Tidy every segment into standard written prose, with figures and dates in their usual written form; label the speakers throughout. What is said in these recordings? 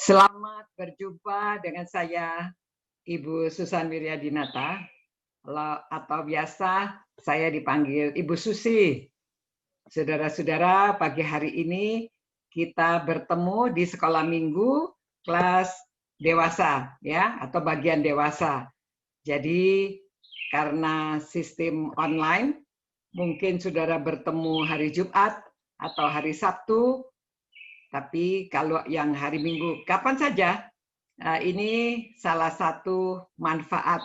Speaker 1: Selamat berjumpa dengan saya, Ibu Susan Wiryadinata, atau biasa saya dipanggil Ibu Susi. Saudara-saudara, pagi hari ini kita bertemu di sekolah minggu kelas dewasa, ya, atau bagian dewasa. Jadi karena sistem online, mungkin saudara bertemu hari Jumat atau hari Sabtu. Tapi kalau yang hari Minggu, kapan saja, ini salah satu manfaat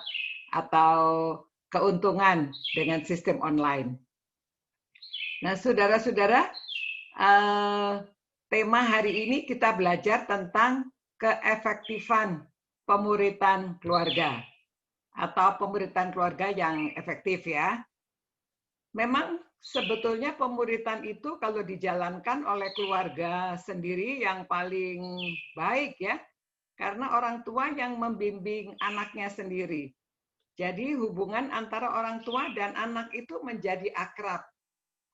Speaker 1: atau keuntungan dengan sistem online. Nah, saudara-saudara, tema hari ini kita belajar tentang keefektifan pemuritan keluarga atau pemuritan keluarga yang efektif ya. Memang sebetulnya pemuritan itu kalau dijalankan oleh keluarga sendiri yang paling baik ya, karena orang tua yang membimbing anaknya sendiri. Jadi hubungan antara orang tua dan anak itu menjadi akrab.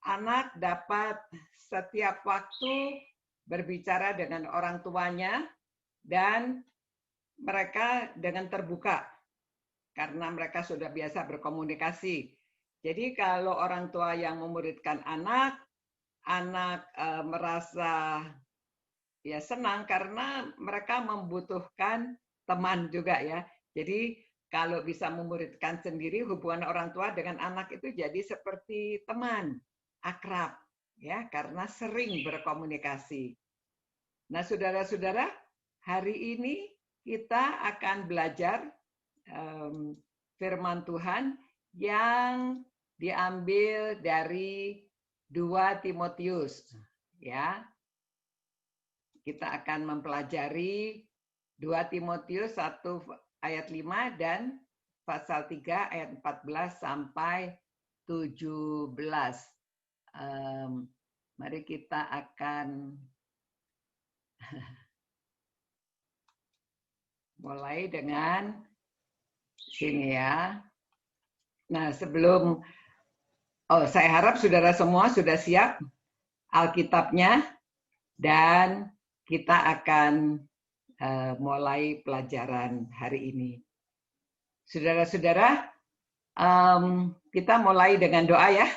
Speaker 1: Anak dapat setiap waktu berbicara dengan orang tuanya dan mereka dengan terbuka karena mereka sudah biasa berkomunikasi. Jadi kalau orang tua yang memuridkan anak merasa ya senang karena mereka membutuhkan teman juga ya. Jadi kalau bisa memuridkan sendiri, hubungan orang tua dengan anak itu jadi seperti teman, akrab ya, karena sering berkomunikasi. Nah, saudara-saudara, hari ini kita akan belajar firman Tuhan yang diambil dari 2 Timotius ya. Kita akan mempelajari 2 Timotius 1 ayat 5 dan pasal 3 ayat 14 sampai 17. Mari kita akan mulai dengan sini ya. Nah, sebelum saya harap saudara semua sudah siap Alkitabnya dan kita akan mulai pelajaran hari ini. Saudara-saudara, kita mulai dengan doa ya.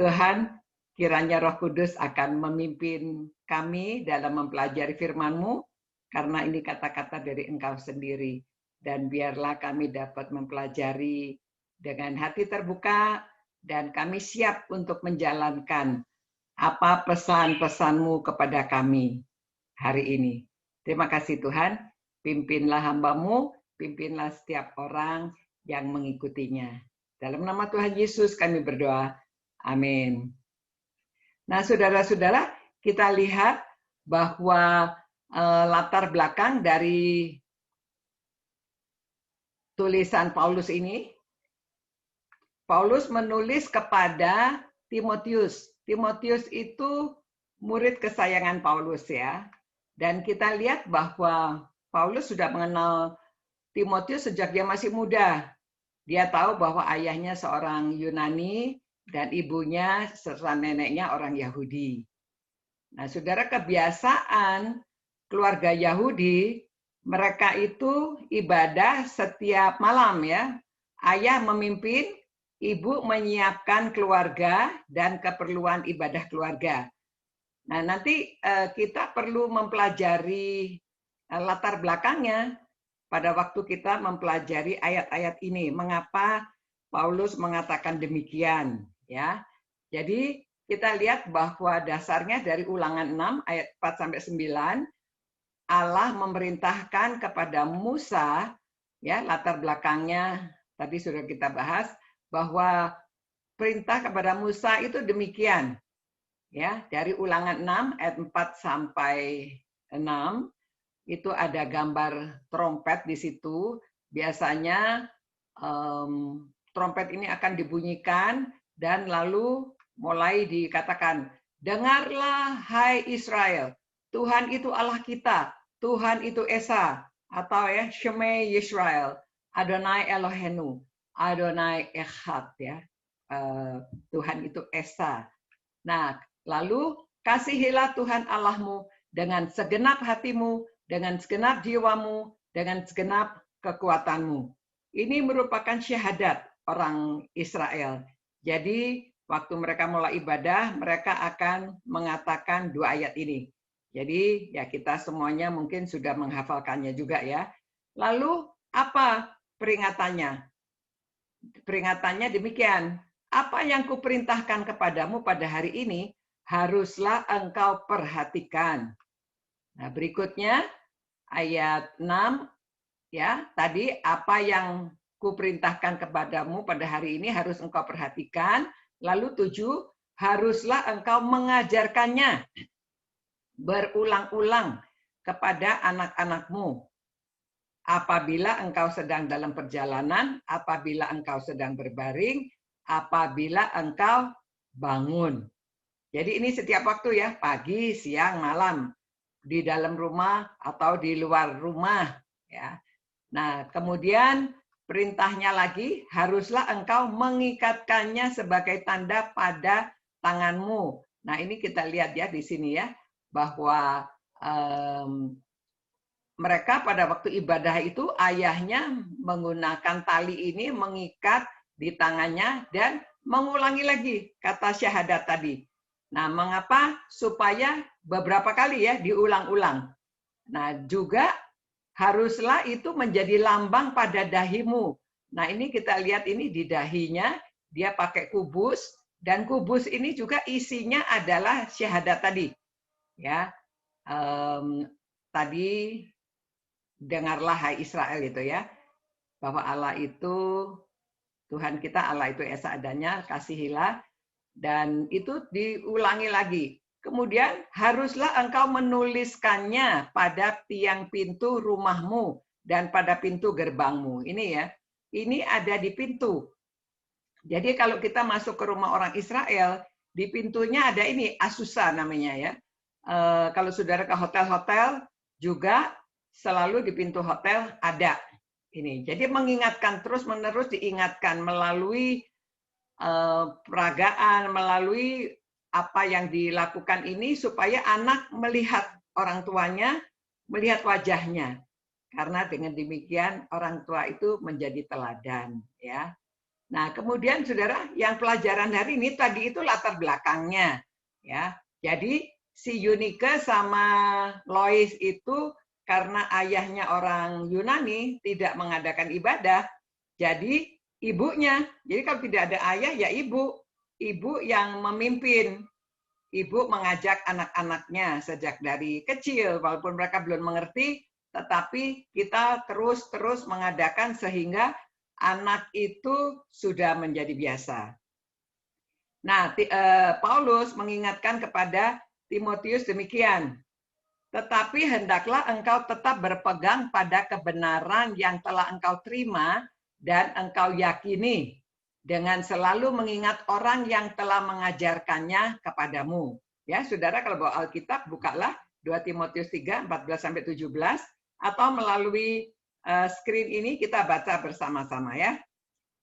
Speaker 1: Tuhan, kiranya Roh Kudus akan memimpin kami dalam mempelajari firman-Mu, karena ini kata-kata dari Engkau sendiri. Dan biarlah kami dapat mempelajari dengan hati terbuka, dan kami siap untuk menjalankan apa pesan-pesan-Mu kepada kami hari ini. Terima kasih Tuhan, pimpinlah hamba-Mu, pimpinlah setiap orang yang mengikutinya. Dalam nama Tuhan Yesus kami berdoa. Amin. Nah, saudara-saudara, kita lihat bahwa latar belakang dari tulisan Paulus ini, Paulus menulis kepada Timotius. Timotius itu murid kesayangan Paulus ya. Dan kita lihat bahwa Paulus sudah mengenal Timotius sejak dia masih muda. Dia tahu bahwa ayahnya seorang Yunani dan ibunya serta neneknya orang Yahudi. Nah, saudara, kebiasaan keluarga Yahudi, mereka itu ibadah setiap malam ya. Ayah memimpin, ibu menyiapkan keluarga dan keperluan ibadah keluarga. Nah, nanti kita perlu mempelajari latar belakangnya pada waktu kita mempelajari ayat-ayat ini. Mengapa Paulus mengatakan demikian? Ya, jadi kita lihat bahwa dasarnya dari Ulangan 6 ayat 4-9, Allah memerintahkan kepada Musa, ya latar belakangnya tadi sudah kita bahas, bahwa perintah kepada Musa itu demikian. Ya, dari Ulangan 6 ayat 4-6 itu ada gambar trompet di situ. Biasanya trompet ini akan dibunyikan dan lalu mulai dikatakan, dengarlah hai Israel, Tuhan itu Allah kita, Tuhan itu Esa, atau ya Shema Yisrael, Adonai Elohenu, Adonai Echad ya, Tuhan itu Esa. Nah, lalu kasihilah Tuhan Allahmu dengan segenap hatimu, dengan segenap jiwamu, dengan segenap kekuatanmu. Ini merupakan syahadat orang Israel. Jadi waktu mereka mulai ibadah, mereka akan mengatakan 2 ayat ini. Jadi ya kita semuanya mungkin sudah menghafalkannya juga ya. Lalu apa peringatannya? Peringatannya demikian, apa yang kuperintahkan kepadamu pada hari ini, haruslah engkau perhatikan. Nah, berikutnya ayat 6 ya, tadi apa yang kuperintahkan kepadamu pada hari ini harus engkau perhatikan. Lalu 7, haruslah engkau mengajarkannya berulang-ulang kepada anak-anakmu. Apabila engkau sedang dalam perjalanan, apabila engkau sedang berbaring, apabila engkau bangun. Jadi ini setiap waktu ya, pagi, siang, malam, di dalam rumah atau di luar rumah. Ya. Nah, kemudian perintahnya lagi, haruslah engkau mengikatkannya sebagai tanda pada tanganmu. Nah, ini kita lihat ya di sini ya, bahwa mereka pada waktu ibadah itu ayahnya menggunakan tali ini mengikat di tangannya dan mengulangi lagi kata syahadat tadi. Nah, mengapa? Supaya beberapa kali ya diulang-ulang. Nah, juga haruslah itu menjadi lambang pada dahimu. Nah, ini kita lihat ini di dahinya dia pakai kubus dan kubus ini juga isinya adalah syahadat tadi. Ya. Tadi dengarlah hai Israel gitu ya, bahwa Allah itu Tuhan kita, Allah itu esa adanya, kasihilah, dan itu diulangi lagi. Kemudian haruslah engkau menuliskannya pada tiang pintu rumahmu dan pada pintu gerbangmu. Ini ya, ini ada di pintu. Jadi kalau kita masuk ke rumah orang Israel, di pintunya ada ini asusa namanya ya. Kalau saudara ke hotel-hotel juga selalu di pintu hotel ada ini. Jadi mengingatkan terus-menerus diingatkan melalui peragaan, melalui apa yang dilakukan ini supaya anak melihat orang tuanya, melihat wajahnya. Karena dengan demikian orang tua itu menjadi teladan, ya. Nah, kemudian saudara, yang pelajaran hari ini tadi itu latar belakangnya, ya. Jadi si Yunike sama Lois itu karena ayahnya orang Yunani tidak mengadakan ibadah, jadi ibunya. Jadi kalau tidak ada ayah ya ibu yang memimpin. Ibu mengajak anak-anaknya sejak dari kecil, walaupun mereka belum mengerti, tetapi kita terus mengadakan sehingga anak itu sudah menjadi biasa. Nah, Paulus mengingatkan kepada Timotius demikian. Tetapi hendaklah engkau tetap berpegang pada kebenaran yang telah engkau terima dan engkau yakini, dengan selalu mengingat orang yang telah mengajarkannya kepadamu. Ya, saudara kalau bawa Alkitab, bukalah 2 Timotius 3, 14-17, atau melalui screen ini kita baca bersama-sama ya.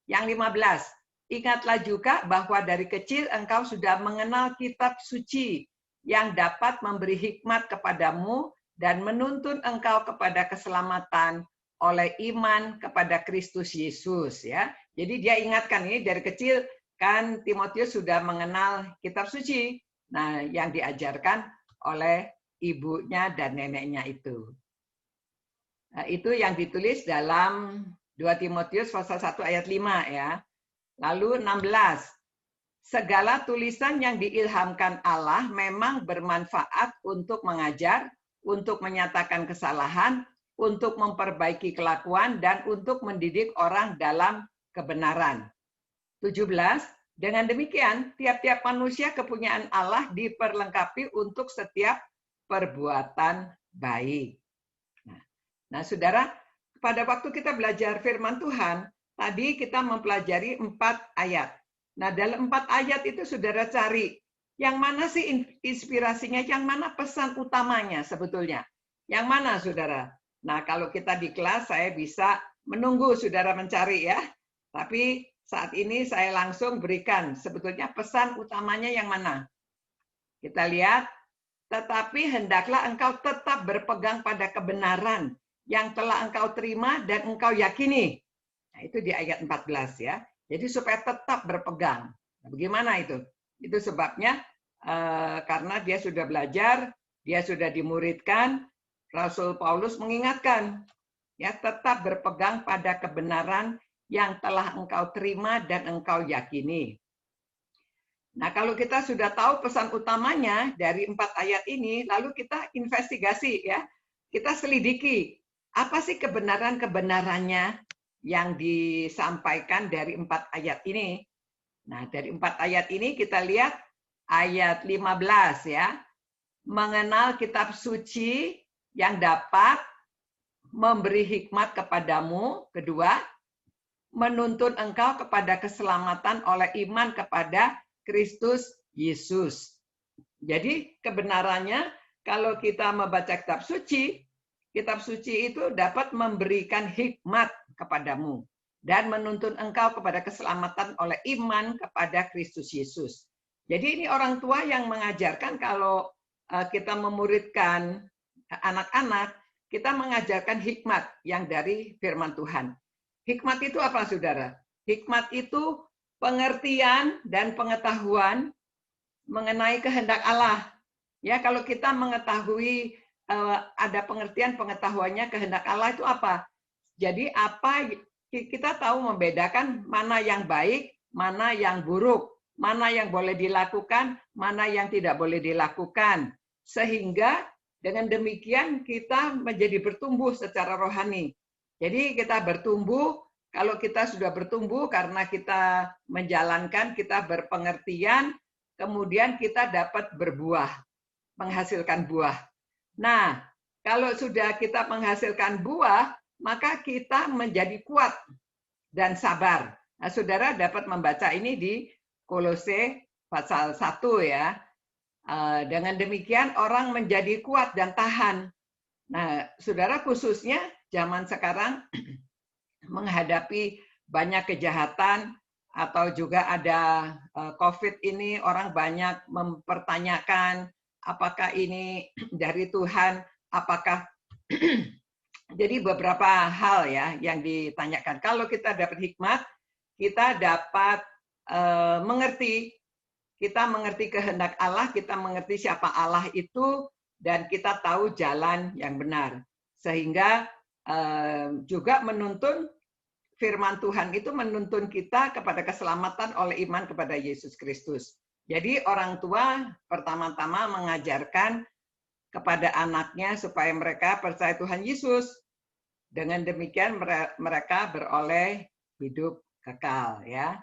Speaker 1: Yang 15, ingatlah juga bahwa dari kecil engkau sudah mengenal kitab suci yang dapat memberi hikmat kepadamu dan menuntun engkau kepada keselamatan oleh iman kepada Kristus Yesus ya. Jadi dia ingatkan ini dari kecil kan Timotius sudah mengenal kitab suci. Nah, yang diajarkan oleh ibunya dan neneknya itu. Nah, itu yang ditulis dalam 2 Timotius pasal 1 ayat 5 ya. Lalu 16. Segala tulisan yang diilhamkan Allah memang bermanfaat untuk mengajar, untuk menyatakan kesalahan, untuk memperbaiki kelakuan, dan untuk mendidik orang dalam kebenaran. 17. Dengan demikian, tiap-tiap manusia kepunyaan Allah diperlengkapi untuk setiap perbuatan baik. Nah, saudara, pada waktu kita belajar firman Tuhan, tadi kita mempelajari 4 ayat. Nah, dalam 4 ayat itu saudara cari, yang mana sih inspirasinya, yang mana pesan utamanya sebetulnya? Yang mana, saudara? Nah, kalau kita di kelas, saya bisa menunggu saudara mencari ya. Tapi saat ini saya langsung berikan sebetulnya pesan utamanya yang mana. Kita lihat tetapi hendaklah engkau tetap berpegang pada kebenaran yang telah engkau terima dan engkau yakini. Nah, itu di ayat 14 ya. Jadi supaya tetap berpegang. Nah, bagaimana itu? Itu sebabnya karena dia sudah belajar, dia sudah dimuridkan, Rasul Paulus mengingatkan, ya, tetap berpegang pada kebenaran yang telah engkau terima dan engkau yakini. Nah, kalau kita sudah tahu pesan utamanya dari 4 ayat ini, lalu kita investigasi ya, kita selidiki apa sih kebenaran-kebenarannya yang disampaikan dari 4 ayat ini. Nah, dari 4 ayat ini kita lihat ayat 15 ya, mengenal kitab suci yang dapat memberi hikmat kepadamu. Kedua, menuntun engkau kepada keselamatan oleh iman kepada Kristus Yesus. Jadi kebenarannya kalau kita membaca kitab suci itu dapat memberikan hikmat kepadamu dan menuntun engkau kepada keselamatan oleh iman kepada Kristus Yesus. Jadi ini orang tua yang mengajarkan kalau kita memuridkan anak-anak, kita mengajarkan hikmat yang dari firman Tuhan. Hikmat itu apa, saudara? Hikmat itu pengertian dan pengetahuan mengenai kehendak Allah. Ya, kalau kita mengetahui ada pengertian pengetahuannya kehendak Allah itu apa? Jadi apa kita tahu membedakan mana yang baik, mana yang buruk, mana yang boleh dilakukan, mana yang tidak boleh dilakukan. Sehingga dengan demikian kita menjadi bertumbuh secara rohani. Jadi kita bertumbuh, kalau kita sudah bertumbuh karena kita menjalankan, kita berpengertian, kemudian kita dapat berbuah, menghasilkan buah. Nah, kalau sudah kita menghasilkan buah, maka kita menjadi kuat dan sabar. Nah, saudara dapat membaca ini di Kolose pasal 1 ya. Dengan demikian orang menjadi kuat dan tahan. Nah, saudara khususnya zaman sekarang menghadapi banyak kejahatan atau juga ada COVID ini, orang banyak mempertanyakan apakah ini dari Tuhan, apakah jadi beberapa hal ya yang ditanyakan. Kalau kita dapat hikmat, kita dapat mengerti, kita mengerti kehendak Allah, kita mengerti siapa Allah itu, dan kita tahu jalan yang benar. Sehingga juga menuntun firman Tuhan itu menuntun kita kepada keselamatan oleh iman kepada Yesus Kristus. Jadi orang tua pertama-tama mengajarkan kepada anaknya supaya mereka percaya Tuhan Yesus. Dengan demikian mereka beroleh hidup kekal ya.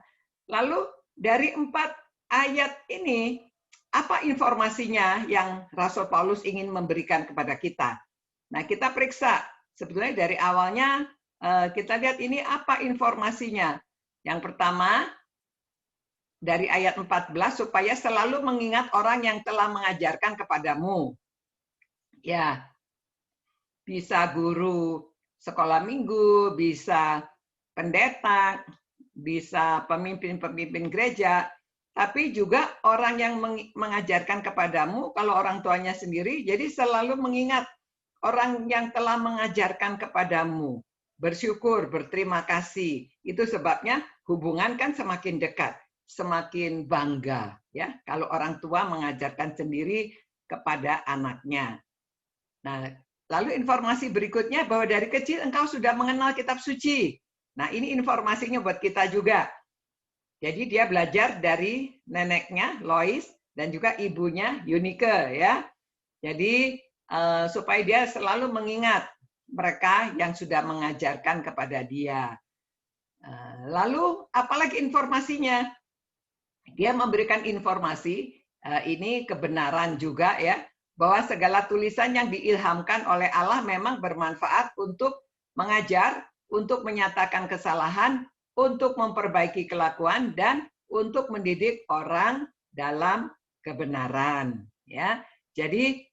Speaker 1: Lalu dari 4 ayat ini apa informasinya yang Rasul Paulus ingin memberikan kepada kita? Nah, kita periksa sebetulnya dari awalnya kita lihat ini apa informasinya. Yang pertama dari ayat 14 supaya selalu mengingat orang yang telah mengajarkan kepadamu. Ya, bisa guru sekolah minggu, bisa pendeta, bisa pemimpin-pemimpin gereja, tapi juga orang yang mengajarkan kepadamu, kalau orang tuanya sendiri, jadi selalu mengingat orang yang telah mengajarkan kepadamu. Bersyukur, berterima kasih. Itu sebabnya hubungan kan semakin dekat, semakin bangga. Ya, kalau orang tua mengajarkan sendiri kepada anaknya. Nah, lalu informasi berikutnya bahwa dari kecil engkau sudah mengenal kitab suci. Nah, ini informasinya buat kita juga. Jadi dia belajar dari neneknya Lois dan juga ibunya Eunike ya. Jadi supaya dia selalu mengingat mereka yang sudah mengajarkan kepada dia. Lalu apalagi informasinya? Dia memberikan informasi ini kebenaran juga ya, bahwa segala tulisan yang diilhamkan oleh Allah memang bermanfaat untuk mengajar, untuk menyatakan kesalahan, untuk memperbaiki kelakuan, dan untuk mendidik orang dalam kebenaran. Ya, jadi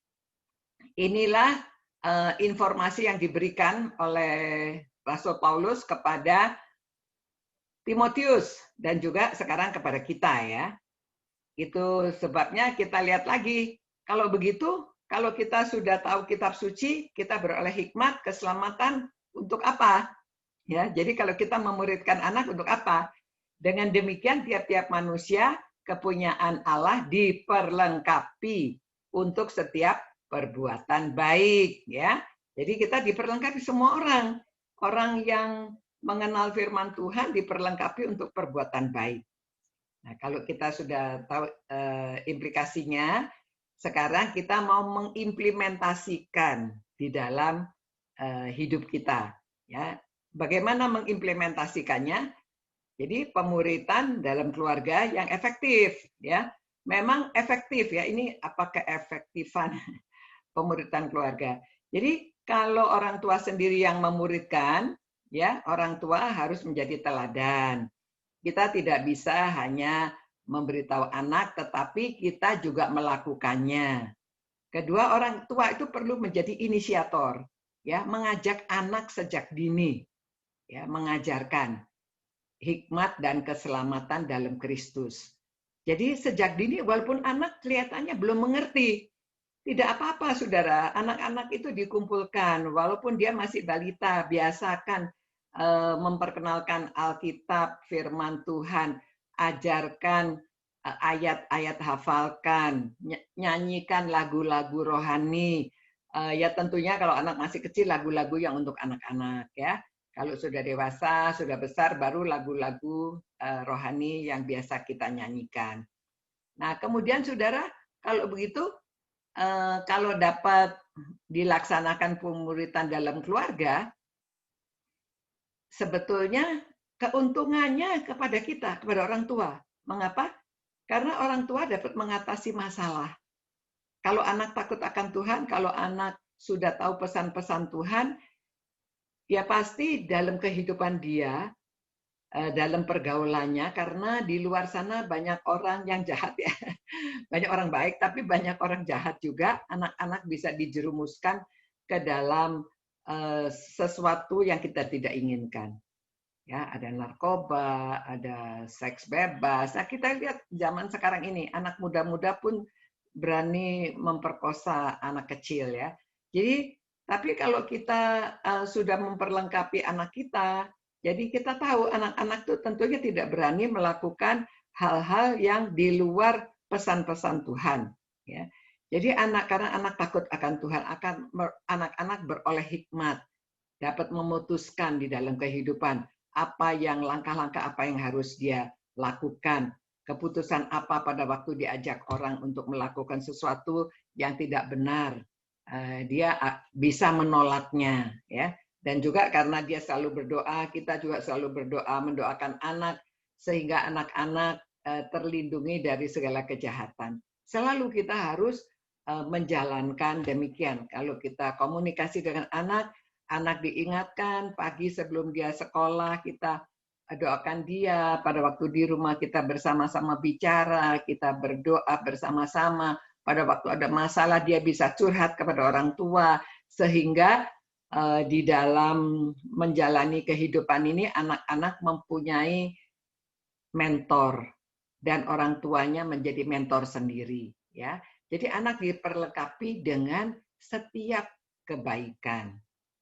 Speaker 1: inilah informasi yang diberikan oleh Rasul Paulus kepada Timotius dan juga sekarang kepada kita ya. Itu sebabnya kita lihat lagi kalau begitu, kalau kita sudah tahu kitab suci, kita beroleh hikmat, keselamatan untuk apa? Ya, jadi kalau kita memuridkan anak untuk apa? Dengan demikian tiap-tiap manusia kepunyaan Allah diperlengkapi untuk setiap perbuatan baik, ya. Jadi kita diperlengkapi semua orang. Orang yang mengenal firman Tuhan diperlengkapi untuk perbuatan baik. Nah, kalau kita sudah tahu implikasinya, sekarang kita mau mengimplementasikan di dalam hidup kita, ya. Bagaimana mengimplementasikannya? Jadi pemuritan dalam keluarga yang efektif, ya. Memang efektif, ya. Ini apa keefektifan pemuritan keluarga? Jadi kalau orang tua sendiri yang memuridkan, ya, orang tua harus menjadi teladan. Kita tidak bisa hanya memberitahu anak, tetapi kita juga melakukannya. Kedua, orang tua itu perlu menjadi inisiator, ya, mengajak anak sejak dini, ya, mengajarkan hikmat dan keselamatan dalam Kristus. Jadi sejak dini, walaupun anak kelihatannya belum mengerti, tidak apa-apa, saudara. Anak-anak itu dikumpulkan, walaupun dia masih balita, biasakan memperkenalkan Alkitab, firman Tuhan, ajarkan ayat-ayat, hafalkan, nyanyikan lagu-lagu rohani. Ya tentunya kalau anak masih kecil, lagu-lagu yang untuk anak-anak, ya. Kalau sudah dewasa, sudah besar, baru lagu-lagu rohani yang biasa kita nyanyikan. Nah, kemudian saudara, kalau begitu, kalau dapat dilaksanakan pemuritan dalam keluarga, sebetulnya keuntungannya kepada kita, kepada orang tua. Mengapa? Karena orang tua dapat mengatasi masalah. Kalau anak takut akan Tuhan, kalau anak sudah tahu pesan-pesan Tuhan, ya pasti dalam kehidupan dia, dalam pergaulannya, karena di luar sana banyak orang yang jahat, ya. Banyak orang baik, tapi banyak orang jahat juga. Anak-anak bisa dijerumuskan ke dalam sesuatu yang kita tidak inginkan. Ya, ada narkoba, ada seks bebas. Nah, kita lihat zaman sekarang ini, anak muda-muda pun berani memperkosa anak kecil, ya. Jadi, tapi kalau kita sudah memperlengkapi anak kita, jadi kita tahu anak-anak itu tentunya tidak berani melakukan hal-hal yang di luar pesan-pesan Tuhan, ya. Jadi karena anak takut akan Tuhan, anak-anak beroleh hikmat, dapat memutuskan di dalam kehidupan apa yang langkah-langkah apa yang harus dia lakukan, keputusan apa pada waktu diajak orang untuk melakukan sesuatu yang tidak benar, dia bisa menolaknya, ya. Dan juga karena dia selalu berdoa, kita juga selalu berdoa, mendoakan anak sehingga anak-anak terlindungi dari segala kejahatan. Selalu kita harus menjalankan demikian. Kalau kita komunikasi dengan anak diingatkan pagi sebelum dia sekolah, kita doakan dia. Pada waktu di rumah kita bersama-sama bicara, kita berdoa bersama-sama. Pada waktu ada masalah dia bisa curhat kepada orang tua, sehingga di dalam menjalani kehidupan ini anak-anak mempunyai mentor dan orang tuanya menjadi mentor sendiri, ya. Jadi anak diperlengkapi dengan setiap kebaikan.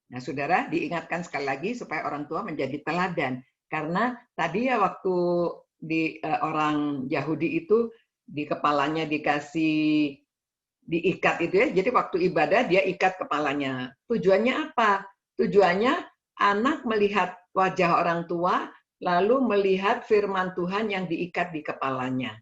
Speaker 1: Nah, saudara, diingatkan sekali lagi supaya orang tua menjadi teladan. Karena tadi ya waktu orang Yahudi itu di kepalanya dikasih diikat itu, ya. Jadi waktu ibadah dia ikat kepalanya. Tujuannya apa? Tujuannya anak melihat wajah orang tua, lalu melihat firman Tuhan yang diikat di kepalanya.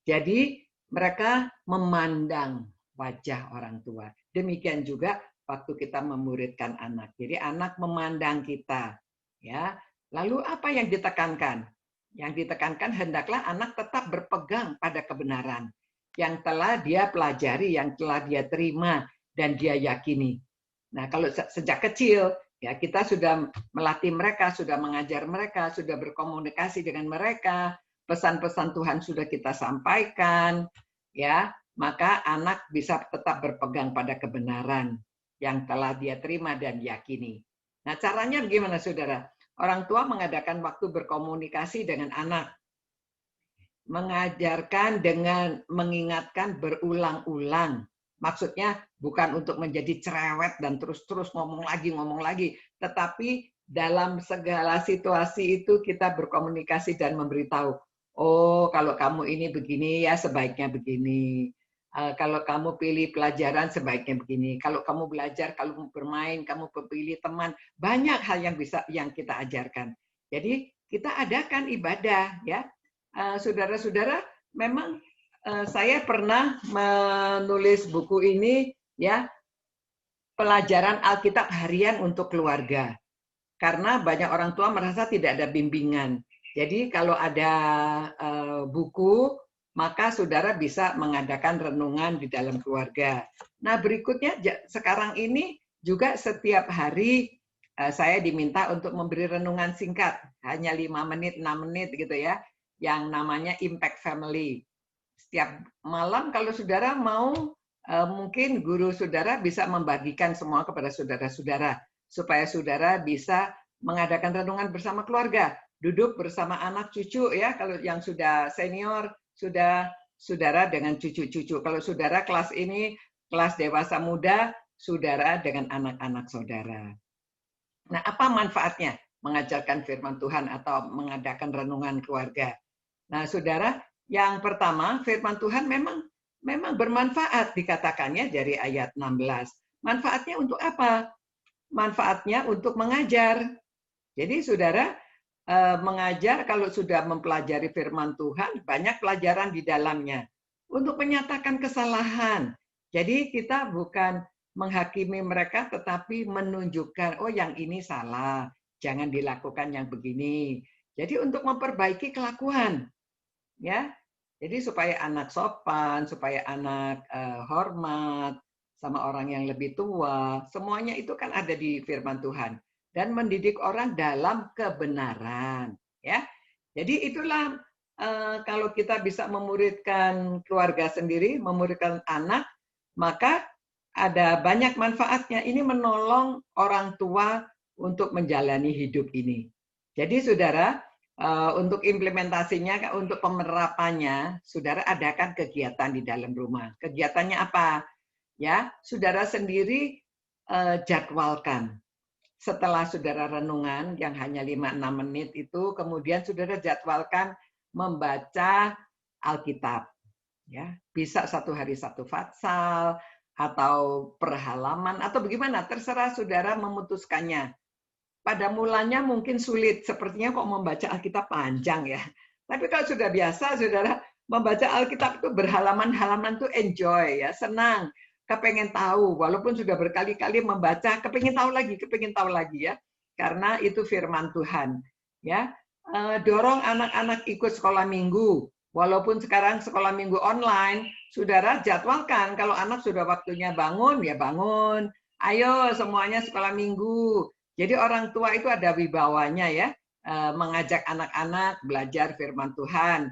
Speaker 1: Jadi mereka memandang wajah orang tua. Demikian juga waktu kita memuridkan anak. Jadi anak memandang kita, ya. Lalu apa yang ditekankan? Yang ditekankan hendaklah anak tetap berpegang pada kebenaran yang telah dia pelajari, yang telah dia terima dan dia yakini. Nah, kalau sejak kecil, ya kita sudah melatih mereka, sudah mengajar mereka, sudah berkomunikasi dengan mereka, pesan-pesan Tuhan sudah kita sampaikan, ya, maka anak bisa tetap berpegang pada kebenaran yang telah dia terima dan yakini. Nah, caranya bagaimana, saudara? Orang tua mengadakan waktu berkomunikasi dengan anak, mengajarkan dengan mengingatkan berulang-ulang Maksudnya bukan untuk menjadi cerewet dan terus-terus ngomong lagi, tetapi dalam segala situasi itu kita berkomunikasi dan memberitahu, oh kalau kamu ini begini ya sebaiknya begini. Kalau kamu pilih pelajaran sebaiknya begini. Kalau kamu belajar, kalau bermain, kamu pilih teman, banyak hal yang kita ajarkan. Jadi kita adakan ibadah ya. Saudara-saudara, memang saya pernah menulis buku ini ya, pelajaran Alkitab harian untuk keluarga. Karena banyak orang tua merasa tidak ada bimbingan. Jadi kalau ada buku, maka saudara bisa mengadakan renungan di dalam keluarga. Nah, berikutnya sekarang ini juga setiap hari saya diminta untuk memberi renungan singkat, hanya 5 menit, 6 menit gitu ya, yang namanya Impact Family. Setiap malam kalau saudara mau, mungkin guru saudara bisa membagikan semua kepada saudara-saudara, supaya saudara bisa mengadakan renungan bersama keluarga, duduk bersama anak cucu ya, kalau yang sudah senior, sudah saudara dengan cucu-cucu. Kalau saudara kelas ini, kelas dewasa muda, saudara dengan anak-anak saudara. Nah, apa manfaatnya mengajarkan firman Tuhan atau mengadakan renungan keluarga? Nah, saudara, yang pertama, firman Tuhan memang bermanfaat dikatakannya dari ayat 16. Manfaatnya untuk apa? Manfaatnya untuk mengajar. Jadi saudara, mengajar kalau sudah mempelajari firman Tuhan, banyak pelajaran di dalamnya. Untuk menyatakan kesalahan. Jadi kita bukan menghakimi mereka, tetapi menunjukkan, oh yang ini salah, jangan dilakukan yang begini. Jadi untuk memperbaiki kelakuan. Ya, jadi supaya anak sopan, supaya anak hormat sama orang yang lebih tua, semuanya itu kan ada di firman Tuhan dan mendidik orang dalam kebenaran, ya. Jadi itulah kalau kita bisa memuridkan keluarga sendiri, memuridkan anak, maka ada banyak manfaatnya. Ini menolong orang tua untuk menjalani hidup ini. Jadi saudara, untuk implementasinya, untuk penerapannya, saudara adakan kegiatan di dalam rumah. Kegiatannya apa? Ya, saudara sendiri jadwalkan. Setelah saudara renungan yang hanya 5-6 menit itu, kemudian saudara jadwalkan membaca Alkitab. Ya, bisa 1 hari 1 fatsal atau per halaman atau bagaimana, terserah saudara memutuskannya. Pada mulanya mungkin sulit, sepertinya kok membaca Alkitab panjang ya. Tapi kalau sudah biasa, saudara, membaca Alkitab itu berhalaman-halaman tuh enjoy ya, senang, kepengen tahu, walaupun sudah berkali-kali membaca, kepengen tahu lagi ya, karena itu firman Tuhan. Ya, dorong anak-anak ikut sekolah minggu, walaupun sekarang sekolah minggu online, saudara jadwalkan kalau anak sudah waktunya bangun ya bangun, ayo semuanya sekolah minggu. Jadi orang tua itu ada wibawanya ya, mengajak anak-anak belajar firman Tuhan,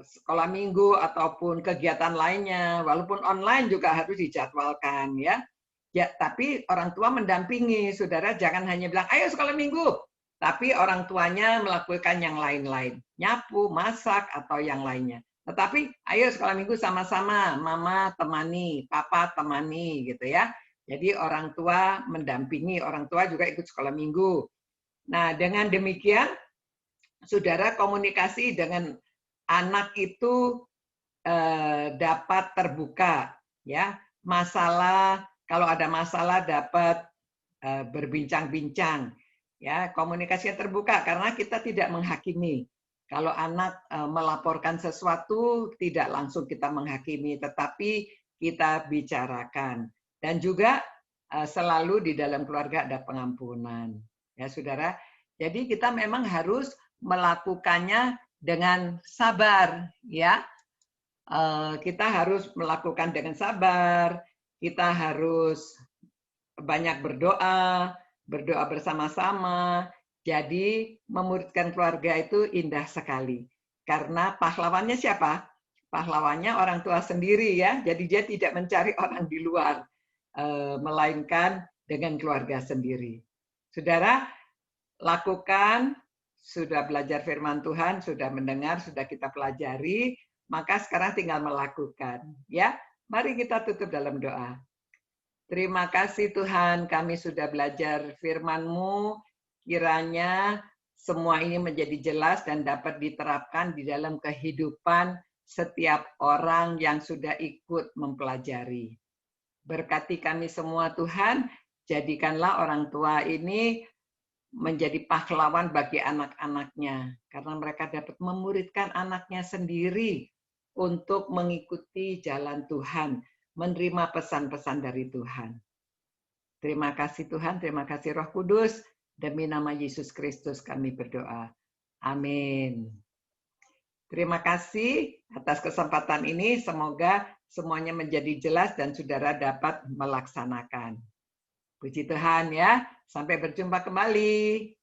Speaker 1: sekolah minggu ataupun kegiatan lainnya, walaupun online juga harus dijadwalkan ya. Ya, tapi orang tua mendampingi, saudara jangan hanya bilang, ayo sekolah minggu, tapi orang tuanya melakukan yang lain-lain, nyapu, masak atau yang lainnya. Tetapi ayo sekolah minggu sama-sama, mama temani, papa temani gitu ya. Jadi orang tua mendampingi, orang tua juga ikut sekolah minggu. Nah, dengan demikian, saudara komunikasi dengan anak itu dapat terbuka, ya. Masalah, kalau ada masalah dapat berbincang-bincang, ya. Komunikasinya terbuka karena kita tidak menghakimi. Kalau anak melaporkan sesuatu, tidak langsung kita menghakimi, tetapi kita bicarakan. Dan juga selalu di dalam keluarga ada pengampunan, ya saudara. Jadi kita memang harus melakukannya dengan sabar, ya. Kita harus melakukan dengan sabar. Kita harus banyak berdoa, berdoa bersama-sama. Jadi memuridkan keluarga itu indah sekali. Karena pahlawannya siapa? Pahlawannya orang tua sendiri ya. Jadi dia tidak mencari orang di luar, melainkan dengan keluarga sendiri. Saudara, lakukan, sudah belajar firman Tuhan, sudah mendengar, sudah kita pelajari, maka sekarang tinggal melakukan. Ya, Mari kita tutup dalam doa. Terima kasih Tuhan, kami sudah belajar firman-Mu. Kiranya semua ini menjadi jelas dan dapat diterapkan di dalam kehidupan setiap orang yang sudah ikut mempelajari. Berkati kami semua Tuhan, jadikanlah orang tua ini menjadi pahlawan bagi anak-anaknya. Karena mereka dapat memuridkan anaknya sendiri untuk mengikuti jalan Tuhan, menerima pesan-pesan dari Tuhan. Terima kasih Tuhan, terima kasih Roh Kudus. Demi nama Yesus Kristus kami berdoa. Amin. Terima kasih atas kesempatan ini. Semoga semuanya menjadi jelas dan saudara dapat melaksanakan. Puji Tuhan ya. Sampai berjumpa kembali.